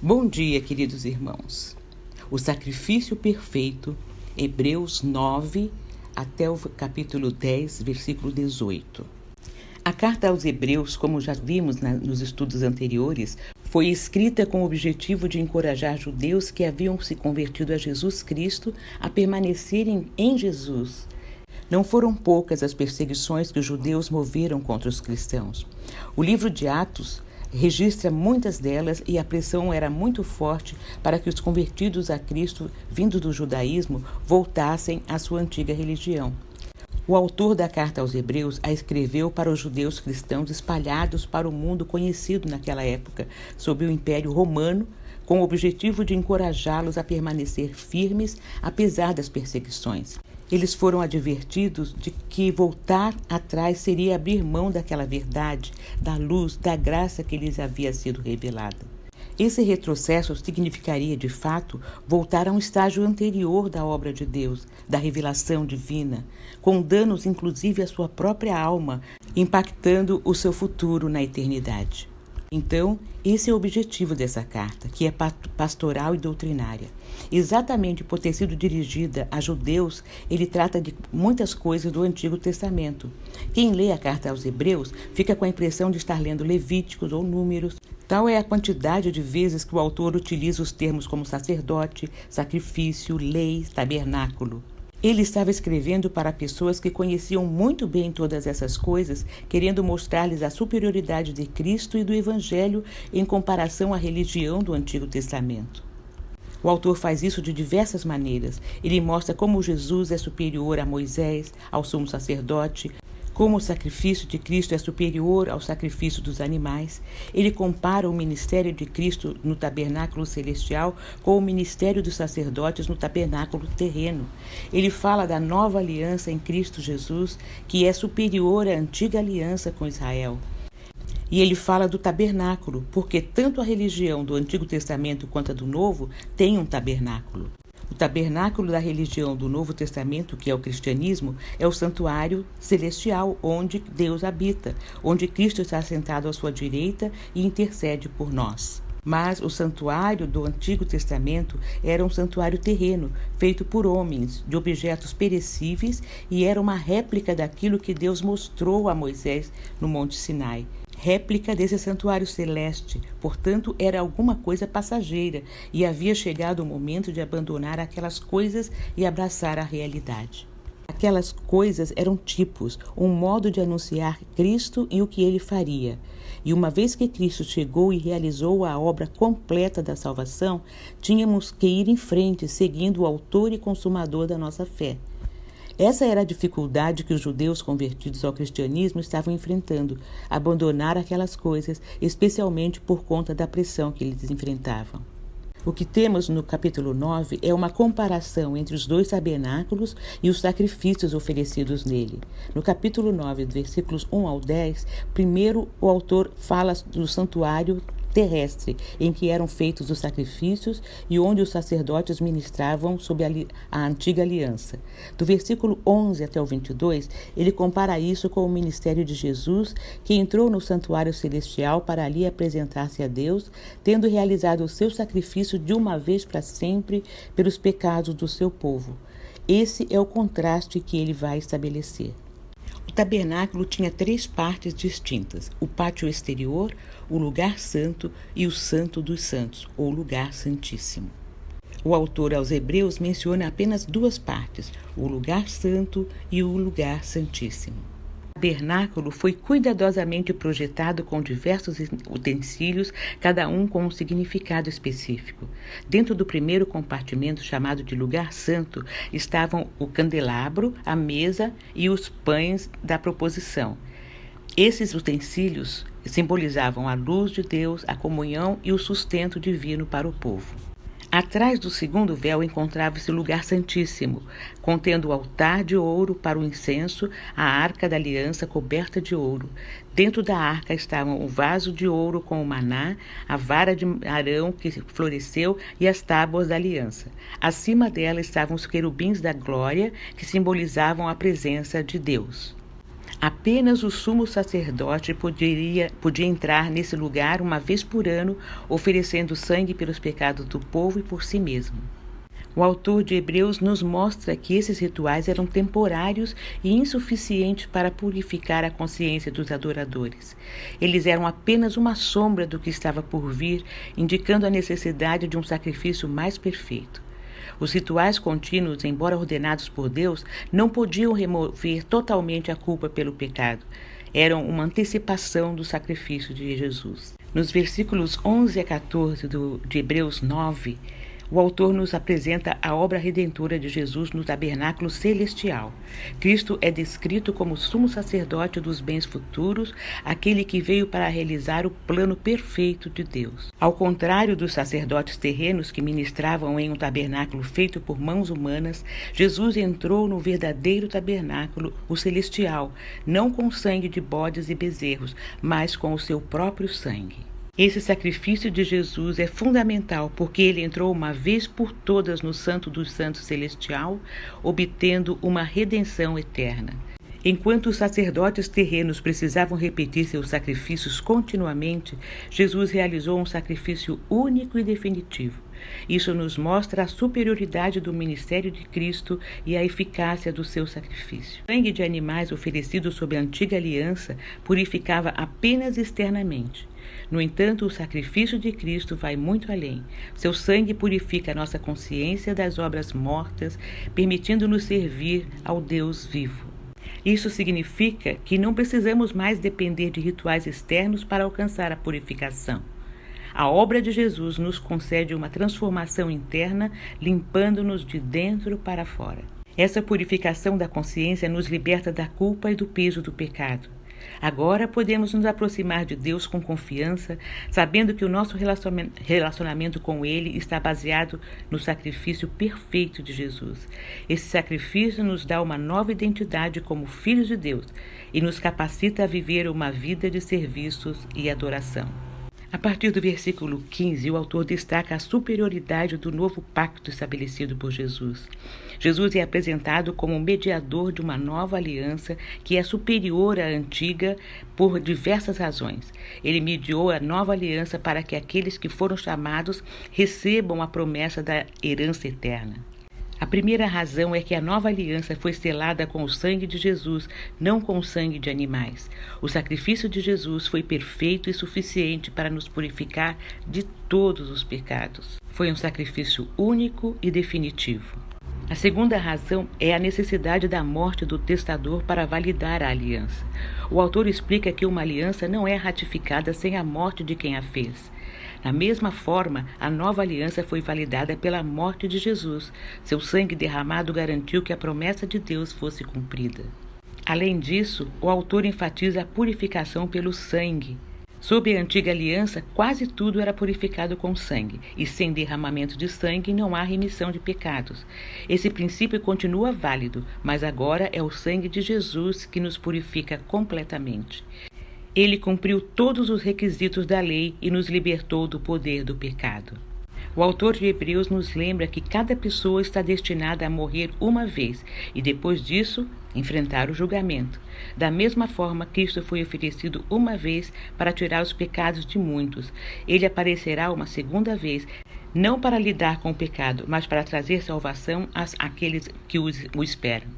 Bom dia, queridos irmãos. O sacrifício perfeito, Hebreus 9, até o capítulo 10, versículo 18. A carta aos Hebreus, como já vimos nos estudos anteriores, foi escrita com o objetivo de encorajar judeus que haviam se convertido a Jesus Cristo a permanecerem em Jesus. Não foram poucas as perseguições que os judeus moveram contra os cristãos. O livro de Atos registra muitas delas e a pressão era muito forte para que os convertidos a Cristo, vindos do judaísmo, voltassem à sua antiga religião. O autor da carta aos Hebreus a escreveu para os judeus cristãos espalhados para o mundo conhecido naquela época, sob o Império Romano, com o objetivo de encorajá-los a permanecer firmes apesar das perseguições. Eles foram advertidos de que voltar atrás seria abrir mão daquela verdade, da luz, da graça que lhes havia sido revelada. Esse retrocesso significaria, de fato, voltar a um estágio anterior da obra de Deus, da revelação divina, com danos inclusive à sua própria alma, impactando o seu futuro na eternidade. Então, esse é o objetivo dessa carta, que é pastoral e doutrinária. Exatamente por ter sido dirigida a judeus, ele trata de muitas coisas do Antigo Testamento. Quem lê a carta aos Hebreus fica com a impressão de estar lendo Levíticos ou Números. Tal é a quantidade de vezes que o autor utiliza os termos como sacerdote, sacrifício, lei, tabernáculo. Ele estava escrevendo para pessoas que conheciam muito bem todas essas coisas, querendo mostrar-lhes a superioridade de Cristo e do Evangelho em comparação à religião do Antigo Testamento. O autor faz isso de diversas maneiras. Ele mostra como Jesus é superior a Moisés, ao sumo sacerdote, como o sacrifício de Cristo é superior ao sacrifício dos animais. Ele compara o ministério de Cristo no tabernáculo celestial com o ministério dos sacerdotes no tabernáculo terreno. Ele fala da nova aliança em Cristo Jesus, que é superior à antiga aliança com Israel. E ele fala do tabernáculo, porque tanto a religião do Antigo Testamento quanto a do Novo tem um tabernáculo. O tabernáculo da religião do Novo Testamento, que é o cristianismo, é o santuário celestial onde Deus habita, onde Cristo está sentado à sua direita e intercede por nós. Mas o santuário do Antigo Testamento era um santuário terreno, feito por homens, de objetos perecíveis, e era uma réplica daquilo que Deus mostrou a Moisés no Monte Sinai. Réplica desse santuário celeste, portanto, era alguma coisa passageira, e havia chegado o momento de abandonar aquelas coisas e abraçar a realidade. Aquelas coisas eram tipos, um modo de anunciar Cristo e o que ele faria. E uma vez que Cristo chegou e realizou a obra completa da salvação, tínhamos que ir em frente, seguindo o autor e consumador da nossa fé. Essa era a dificuldade que os judeus convertidos ao cristianismo estavam enfrentando, abandonar aquelas coisas, especialmente por conta da pressão que eles enfrentavam. O que temos no capítulo 9 é uma comparação entre os dois tabernáculos e os sacrifícios oferecidos nele. No capítulo 9, versículos 1 ao 10, primeiro o autor fala do santuário terrestre, em que eram feitos os sacrifícios e onde os sacerdotes ministravam sob a antiga aliança. Do versículo 11 até o 22, ele compara isso com o ministério de Jesus, que entrou no santuário celestial para ali apresentar-se a Deus, tendo realizado o seu sacrifício de uma vez para sempre pelos pecados do seu povo. Esse é o contraste que ele vai estabelecer. O tabernáculo tinha 3 partes distintas: o pátio exterior, o lugar santo e o santo dos santos, ou lugar santíssimo. O autor aos Hebreus menciona apenas 2 partes, o lugar santo e o lugar santíssimo. O tabernáculo foi cuidadosamente projetado com diversos utensílios, cada um com um significado específico. Dentro do primeiro compartimento, chamado de lugar santo, estavam o candelabro, a mesa e os pães da proposição. Esses utensílios simbolizavam a luz de Deus, a comunhão e o sustento divino para o povo. Atrás do segundo véu encontrava-se o lugar santíssimo, contendo o altar de ouro para o incenso, a arca da aliança coberta de ouro. Dentro da arca estavam o vaso de ouro com o maná, a vara de Arão que floresceu e as tábuas da aliança. Acima dela estavam os querubins da glória, que simbolizavam a presença de Deus. Apenas o sumo sacerdote podia entrar nesse lugar uma vez por ano, oferecendo sangue pelos pecados do povo e por si mesmo. O autor de Hebreus nos mostra que esses rituais eram temporários e insuficientes para purificar a consciência dos adoradores. Eles eram apenas uma sombra do que estava por vir, indicando a necessidade de um sacrifício mais perfeito. Os rituais contínuos, embora ordenados por Deus, não podiam remover totalmente a culpa pelo pecado. Eram uma antecipação do sacrifício de Jesus. Nos versículos 11 a 14 de Hebreus 9, o autor nos apresenta a obra redentora de Jesus no tabernáculo celestial. Cristo é descrito como sumo sacerdote dos bens futuros, aquele que veio para realizar o plano perfeito de Deus. Ao contrário dos sacerdotes terrenos que ministravam em um tabernáculo feito por mãos humanas, Jesus entrou no verdadeiro tabernáculo, o celestial, não com sangue de bodes e bezerros, mas com o seu próprio sangue. Esse sacrifício de Jesus é fundamental porque ele entrou uma vez por todas no Santo dos Santos Celestial, obtendo uma redenção eterna. Enquanto os sacerdotes terrenos precisavam repetir seus sacrifícios continuamente, Jesus realizou um sacrifício único e definitivo. Isso nos mostra a superioridade do ministério de Cristo e a eficácia do seu sacrifício. O sangue de animais oferecido sob a antiga aliança purificava apenas externamente. No entanto, o sacrifício de Cristo vai muito além. Seu sangue purifica a nossa consciência das obras mortas, permitindo-nos servir ao Deus vivo. Isso significa que não precisamos mais depender de rituais externos para alcançar a purificação. A obra de Jesus nos concede uma transformação interna, limpando-nos de dentro para fora. Essa purificação da consciência nos liberta da culpa e do peso do pecado. Agora podemos nos aproximar de Deus com confiança, sabendo que o nosso relacionamento com Ele está baseado no sacrifício perfeito de Jesus. Esse sacrifício nos dá uma nova identidade como filhos de Deus e nos capacita a viver uma vida de serviços e adoração. A partir do versículo 15, o autor destaca a superioridade do novo pacto estabelecido por Jesus. Jesus é apresentado como mediador de uma nova aliança que é superior à antiga por diversas razões. Ele mediou a nova aliança para que aqueles que foram chamados recebam a promessa da herança eterna. A primeira razão é que a nova aliança foi selada com o sangue de Jesus, não com o sangue de animais. O sacrifício de Jesus foi perfeito e suficiente para nos purificar de todos os pecados. Foi um sacrifício único e definitivo. A segunda razão é a necessidade da morte do testador para validar a aliança. O autor explica que uma aliança não é ratificada sem a morte de quem a fez. Da mesma forma, a nova aliança foi validada pela morte de Jesus. Seu sangue derramado garantiu que a promessa de Deus fosse cumprida. Além disso, o autor enfatiza a purificação pelo sangue. Sob a antiga aliança, quase tudo era purificado com sangue, e sem derramamento de sangue não há remissão de pecados. Esse princípio continua válido, mas agora é o sangue de Jesus que nos purifica completamente. Ele cumpriu todos os requisitos da lei e nos libertou do poder do pecado. O autor de Hebreus nos lembra que cada pessoa está destinada a morrer uma vez e, depois disso, enfrentar o julgamento. Da mesma forma, Cristo foi oferecido uma vez para tirar os pecados de muitos. Ele aparecerá uma segunda vez, não para lidar com o pecado, mas para trazer salvação àqueles que o esperam.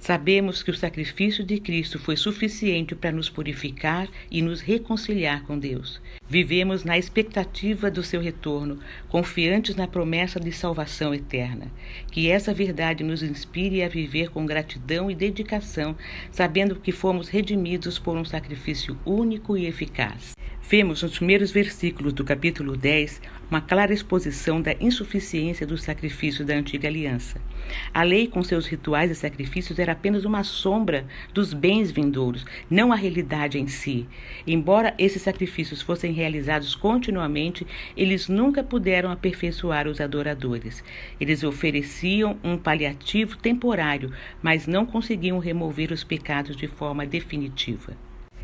Sabemos que o sacrifício de Cristo foi suficiente para nos purificar e nos reconciliar com Deus. Vivemos na expectativa do seu retorno, confiantes na promessa de salvação eterna. Que essa verdade nos inspire a viver com gratidão e dedicação, sabendo que fomos redimidos por um sacrifício único e eficaz. Vemos nos primeiros versículos do capítulo 10 uma clara exposição da insuficiência do sacrifício da antiga aliança. A lei, com seus rituais e sacrifícios, era apenas uma sombra dos bens vindouros, não a realidade em si. Embora esses sacrifícios fossem realizados continuamente, eles nunca puderam aperfeiçoar os adoradores. Eles ofereciam um paliativo temporário, mas não conseguiam remover os pecados de forma definitiva.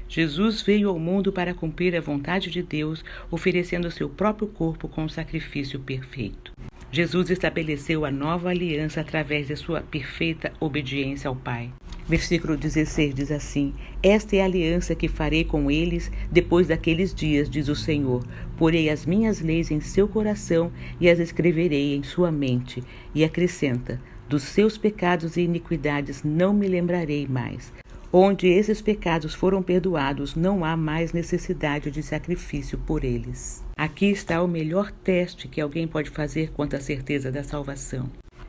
Jesus veio ao mundo para cumprir a vontade de Deus, oferecendo seu próprio corpo como sacrifício perfeito. Jesus estabeleceu a nova aliança através de sua perfeita obediência ao Pai. Versículo 16 diz assim: Esta é a aliança que farei com eles depois daqueles dias, diz o Senhor. Porei as minhas leis em seu coração e as escreverei em sua mente. E acrescenta: Dos seus pecados e iniquidades não me lembrarei mais. Onde esses pecados foram perdoados, não há mais necessidade de sacrifício por eles. Aqui está o melhor teste que alguém pode fazer quanto à certeza da salvação.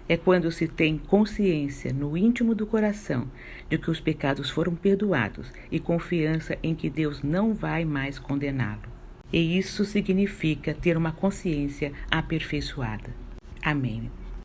É quando se tem consciência no íntimo do coração de que os pecados foram perdoados e confiança em que Deus não vai mais condená-lo. E isso significa ter uma consciência aperfeiçoada. Amém.